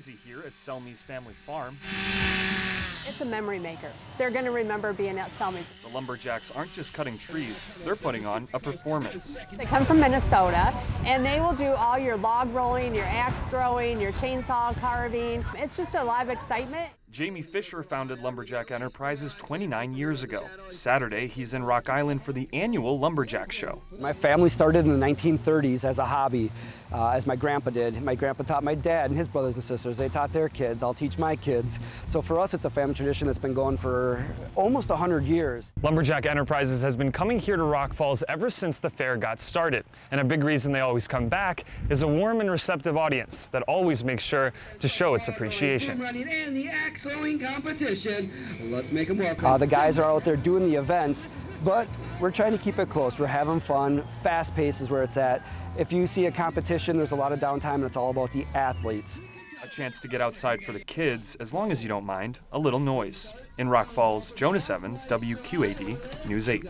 crazy here at Selmi's family farm. It's a memory maker. They're going to remember being at Selmi's. The Lumberjacks aren't just cutting trees, they're putting on a performance. They come from Minnesota, and they will do all your log rolling, your axe throwing, your chainsaw carving. It's just a live excitement. Jamie Fisher founded Lumberjack Enterprises 29 years ago. Saturday, he's in Rock Island for the annual Lumberjack Show. My family started in the 1930s as a hobby, as my grandpa did. My grandpa taught my dad and his brothers and sisters. They taught their kids. I'll teach my kids. So for us, it's a family tradition that's been going for almost 100 years. Lumberjack Enterprises has been coming here to Rock Falls ever since the fair got started. And a big reason they always come back is a warm and receptive audience that always makes sure to show its appreciation. Competition. Let's make them welcome. The guys are out there doing the events, but we're trying to keep it close. We're having fun. Fast pace is where it's at. If you see a competition, there's a lot of downtime, and it's all about the athletes. A chance to get outside for the kids, as long as you don't mind a little noise. In Rock Falls, Jonas Evans, WQAD News 8.